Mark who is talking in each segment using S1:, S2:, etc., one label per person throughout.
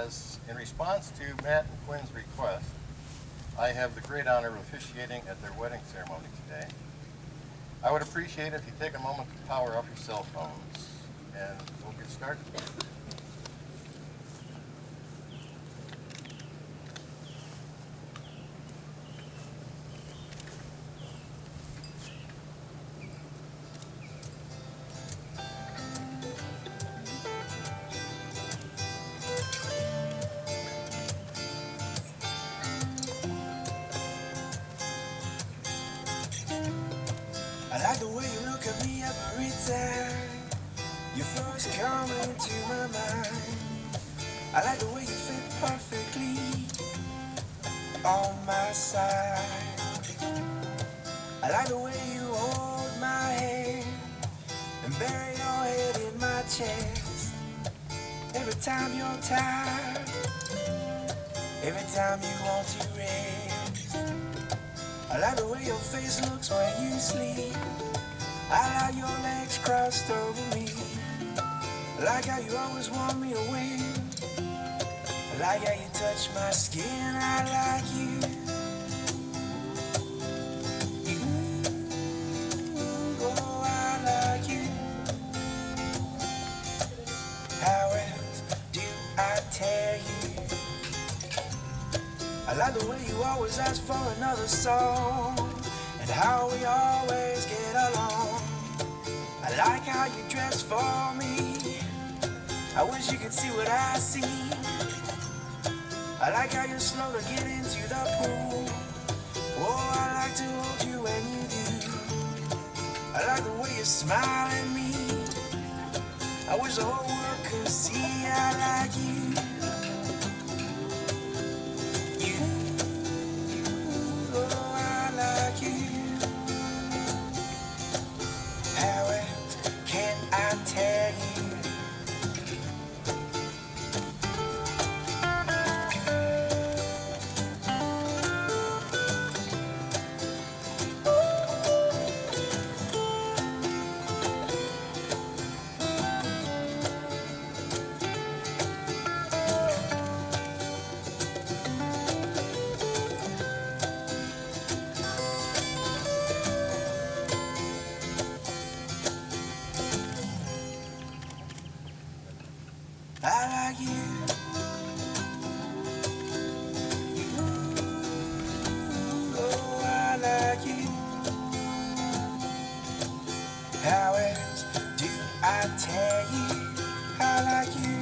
S1: as in response to Matt and Quinn's request, I have the great honor of officiating at their wedding ceremony today. I would appreciate it if you take a moment to power off your cell phones, and we'll get started.
S2: I like the way you look at me every time you first come into my mind. I like the way you fit perfectly on my side. I like the way you hold my hand and bury your head in my chest. Every time you're tired, every time you want to rest. I like the way your face looks when you sleep. I like your legs crossed over me. I like how you always want me to win. I like how you touch my skin. I like you. Oh, I like you. How else do I tell you? I like the way you always ask for another song, and how we always get along. I like how you dress for me. I wish you could see what I see. I like how you're slow to get into the pool. Oh, I like to hold you when you do. I like the way you smile at me. I wish the whole world could see I like you. I like you. Oh, I like you. How else do I tell you I like you?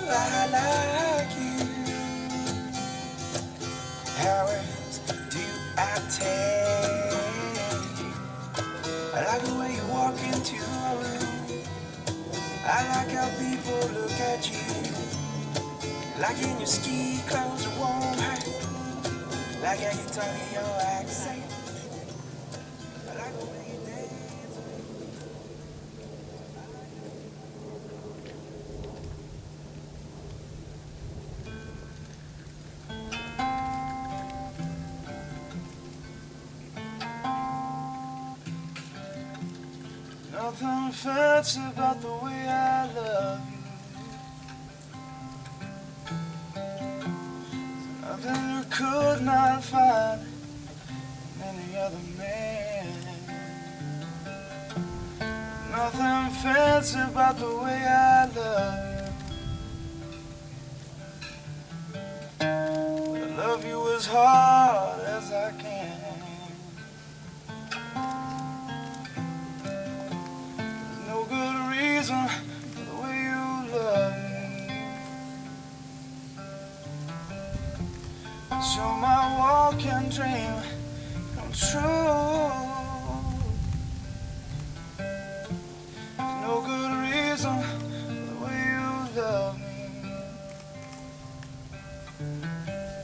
S2: I like you. How else do I tell you? I like the way you walk into a room. I like how people look at you. Like in your ski clothes or warm hat. Like how you talk in your accent. I like the way you dance. Nothing fancy about the way I love you. Nothing you could not find in any other man. Nothing fancy about the way I love you. But I love you as hard as I can. No good reason for the way you love me. So my walking dream come true. There's no good reason for the way you love me.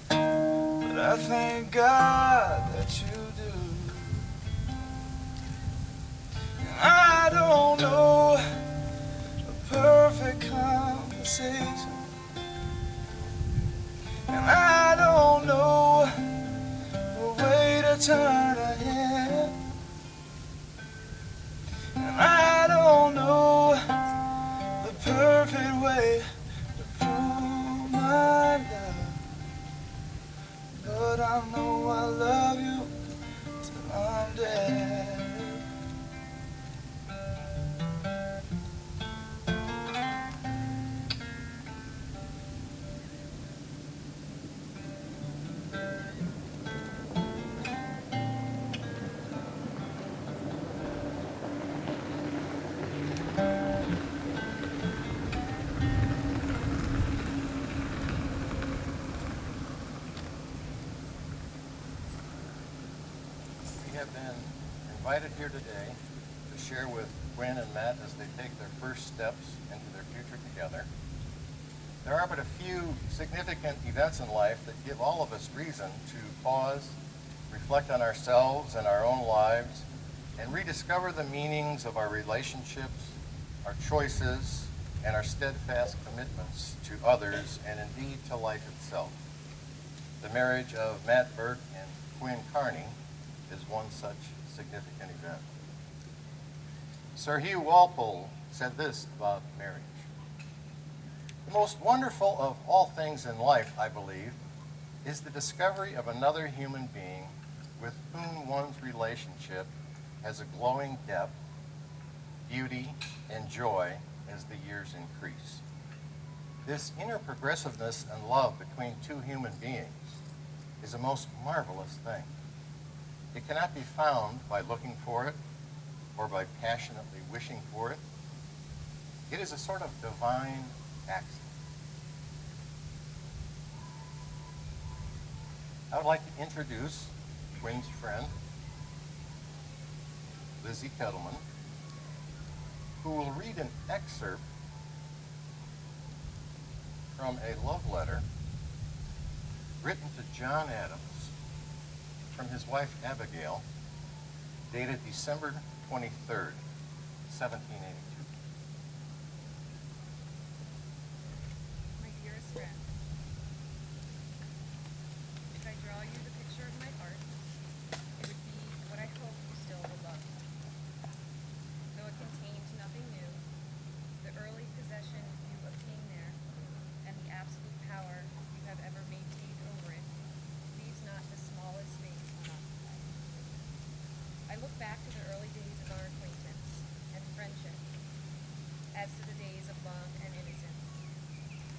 S2: But I thank God that you do. I don't know a perfect conversation, and I don't know the way to turn ahead, and I don't know
S1: invited here today to share with Quinn and Matt as they take their first steps into their future together. There are but a few significant events in life that give all of us reason to pause, reflect on ourselves and our own lives, and rediscover the meanings of our relationships, our choices, and our steadfast commitments to others and indeed to life itself. The marriage of Matt Burt and Quinn Carney is one such significant event. Sir Hugh Walpole said this about marriage: "The most wonderful of all things in life, I believe, is the discovery of another human being with whom one's relationship has a glowing depth, beauty, and joy as the years increase. This inner progressiveness and love between two human beings is a most marvelous thing. It cannot be found by looking for it or by passionately wishing for it. It is a sort of divine accident." I would like to introduce Quinn's friend, Lizzie Kettleman, who will read an excerpt from a love letter written to John Adams from his wife Abigail, dated December 23rd, 1782.
S3: My dearest friend, if I draw you the picture of my heart, it would be what I hope you still will love. Though it contained nothing new, the early possession you obtained there, and the absolute power you have ever maintained over it, leaves not the smallest space unoccupied. I look back to the early days of our acquaintance and friendship, as to the days of love and innocence,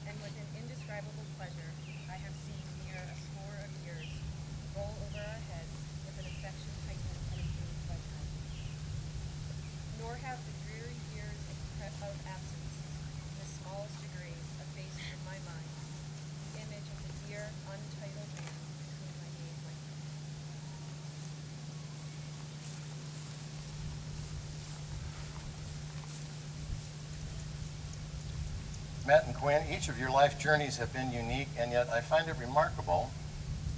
S3: and with an indescribable pleasure I have seen near a score of years roll over our heads with an affection heightened and improved by time. Nor have the dreary years of absence in the smallest degree effaced from my mind the image of the dear untitled man with whom I gave my life.
S1: Matt and Quinn, each of your life journeys have been unique, and yet I find it remarkable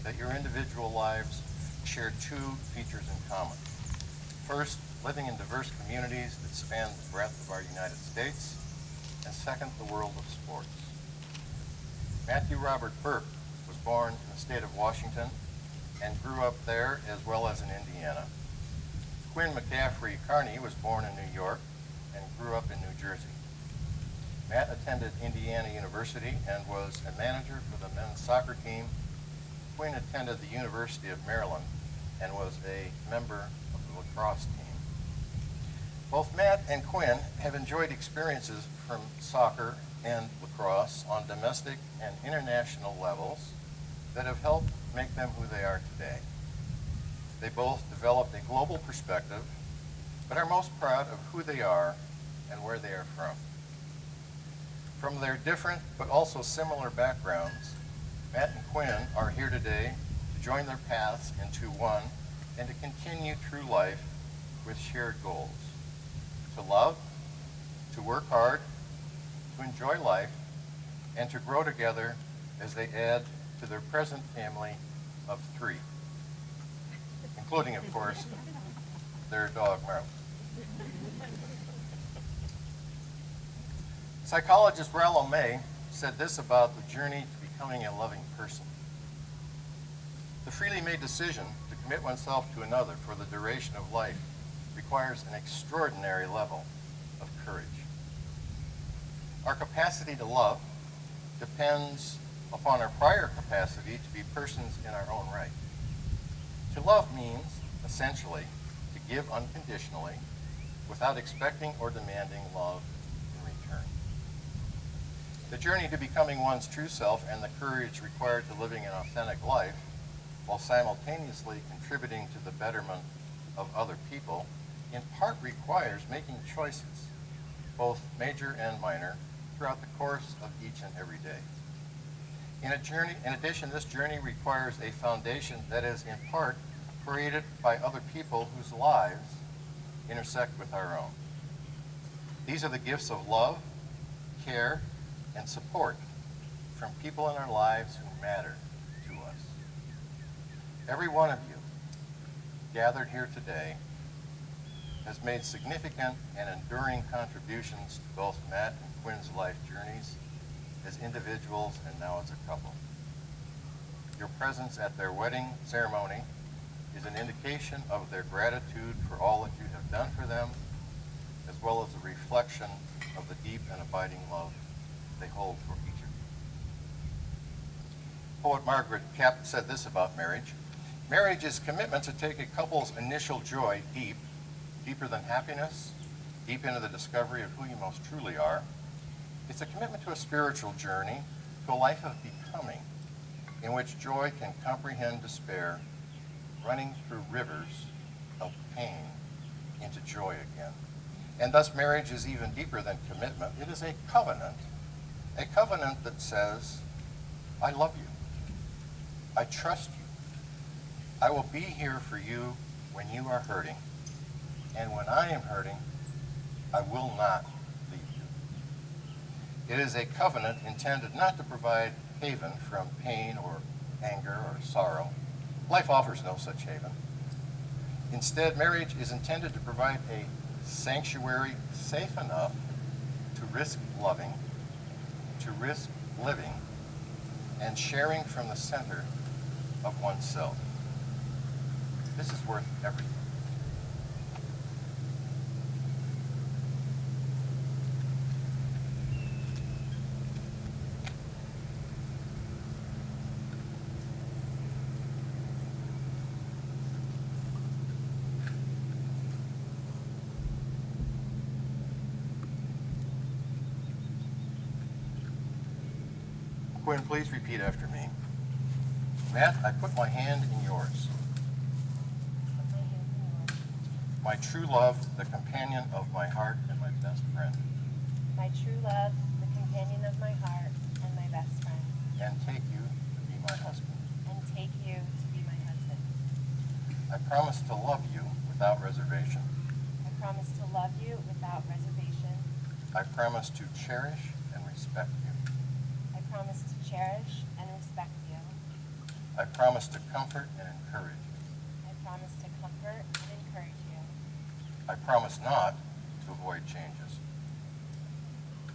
S1: that your individual lives share two features in common. First, living in diverse communities that span the breadth of our United States, and second, the world of sports. Matthew Robert Burke was born in the state of Washington and grew up there as well as in Indiana. Quinn McCaffrey Carney was born in New York and grew up in New Jersey. Matt attended Indiana University and was a manager for the men's soccer team. Quinn attended the University of Maryland and was a member of the lacrosse team. Both Matt and Quinn have enjoyed experiences from soccer and lacrosse on domestic and international levels that have helped make them who they are today. They both developed a global perspective, but are most proud of who they are and where they are from. From their different but also similar backgrounds, Matt and Quinn are here today to join their paths into one and to continue through life with shared goals: to love, to work hard, to enjoy life, and to grow together as they add to their present family of three, including, of course, their dog, Marley. Psychologist Rollo May said this about the journey to becoming a loving person: "The freely made decision to commit oneself to another for the duration of life requires an extraordinary level of courage. Our capacity to love depends upon our prior capacity to be persons in our own right. To love means, essentially, to give unconditionally without expecting or demanding love in return. The journey to becoming one's true self and the courage required to living an authentic life while simultaneously contributing to the betterment of other people in part requires making choices, both major and minor, throughout the course of each and every day. In addition, this journey requires a foundation that is in part created by other people whose lives intersect with our own. These are the gifts of love, care, and support from people in our lives who matter to us. Every one of you gathered here today has made significant and enduring contributions to both Matt and Quinn's life journeys as individuals and now as a couple. Your presence at their wedding ceremony is an indication of their gratitude for all that you have done for them, as well as a reflection of the deep and abiding love they hold for each of you. Poet Margaret Kemp said this about marriage: marriage is commitment to take a couple's initial joy deep, deeper than happiness, deep into the discovery of who you most truly are. It's a commitment to a spiritual journey, to a life of becoming, in which joy can comprehend despair, running through rivers of pain into joy again. And thus marriage is even deeper than commitment. It is a covenant that says, I love you, I trust you, I will be here for you when you are hurting, and when I am hurting, I will not leave you. It is a covenant intended not to provide haven from pain or anger or sorrow. Life offers no such haven. Instead, marriage is intended to provide a sanctuary safe enough to risk loving, to risk living, and sharing from the center of oneself. This is worth everything. Quinn, please repeat after me. Matt, I put my hand in yours. My true love, the companion of my heart and my best friend.
S4: My true love, the companion of my heart and my best friend.
S1: And take you to be my husband.
S4: And take you to be my husband.
S1: I promise to love you without reservation.
S4: I promise to love you without reservation.
S1: I promise to cherish and respect you.
S4: I promise to cherish and respect you.
S1: I promise to comfort and encourage you.
S4: I promise to comfort and encourage you.
S1: I promise not to avoid changes,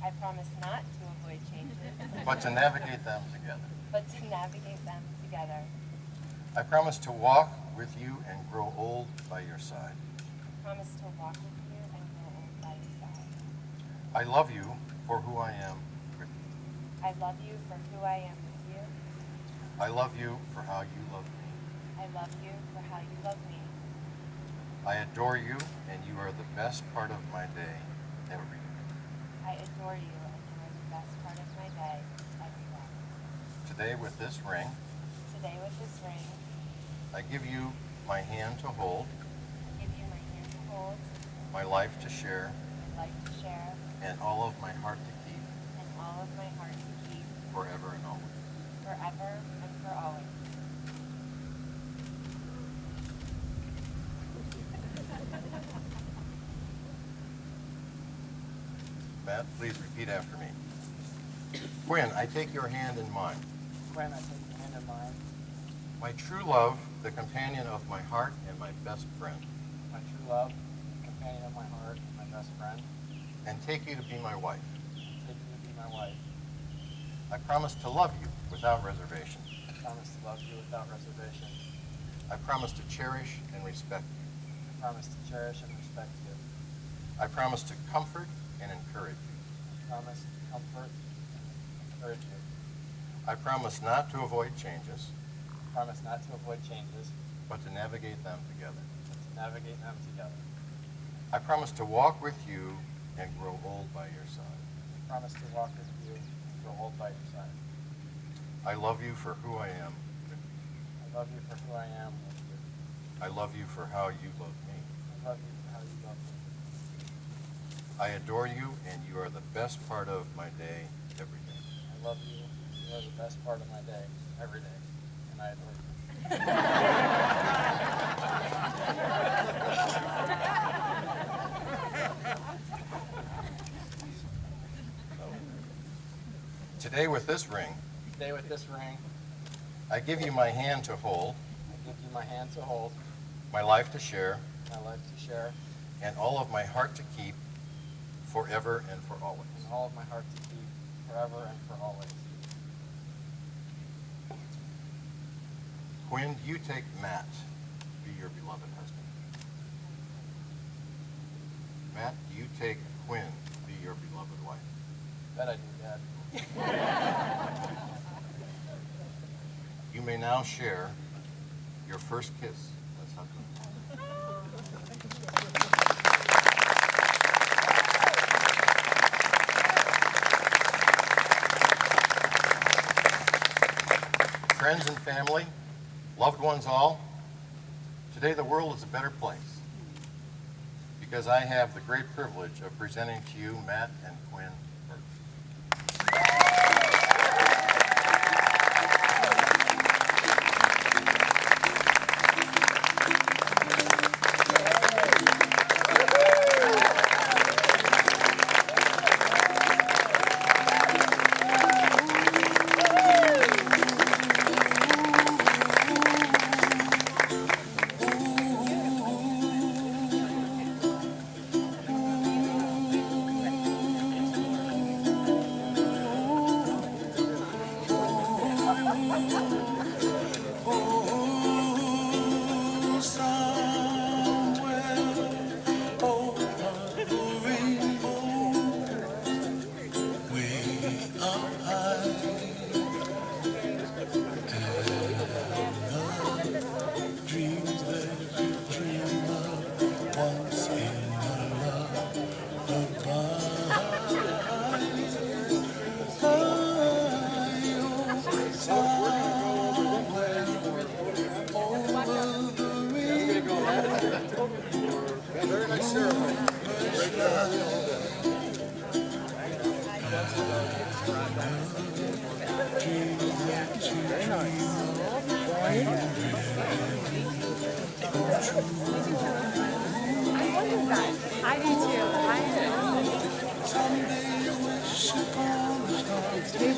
S4: I promise not to avoid changes,
S1: but to navigate them together.
S4: but to navigate them together.
S1: I promise to walk with you and grow old by your side.
S4: I promise to walk with you and grow old by your side.
S1: I love you for who I am with you.
S4: I love you for who I am with you.
S1: I love you for how you love me.
S4: I love you for how you love me.
S1: I adore you, and you are the best part of my day every day.
S4: I adore you and you are the best part of my day every day.
S1: Today, with this ring,
S4: Today with this ring,
S1: I give you my hand to hold,
S4: I give you my hand to hold,
S1: my life to share,
S4: my life to share,
S1: and all of my heart to keep,
S4: and all of my heart to keep,
S1: forever and always.
S4: forever and for always.
S1: Matt, please repeat after me. Quinn, I take your hand in mine.
S5: Quinn, I take your hand in mine.
S1: My true love, the companion of my heart and my best friend.
S5: My true love, companion of my heart, and my best friend.
S1: And take you to be my wife.
S5: Take you to be my wife.
S1: I promise to love you without reservation.
S5: I promise to love you without reservation.
S1: I promise to cherish and respect you.
S5: I promise to cherish and respect you.
S1: I promise to comfort and encourage you.
S5: I promise to comfort and encourage you.
S1: I promise not to avoid changes,
S5: I promise not to avoid changes,
S1: but to navigate them together.
S5: but to navigate them together.
S1: I promise to walk with you and grow old by your side.
S5: I promise to walk with you and grow old by your side.
S1: I love you for who I am with you.
S5: I love you for who I am with you.
S1: I love you for how you love me.
S5: I love you for how you love me.
S1: I adore you, and you are the best part of my day every day.
S5: I love you. You are the best part of my day, every day. And I adore you.
S1: Today with this ring,
S5: Today with this ring,
S1: I give you my hand to hold,
S5: I give you my hand to hold,
S1: my life to share,
S5: my life to share,
S1: and all of my heart to keep, forever and for always.
S5: and all of my heart to keep, forever and for always.
S1: Quinn, do you take Matt to be your beloved husband? Matt, do you take Quinn to be your beloved wife?
S5: That I do, Dad.
S1: You may now share your first kiss as husband. Friends and family, loved ones all, today the world is a better place because I have the great privilege of presenting to you Matt and Quinn. Very nice ceremony.
S3: I do too. I do.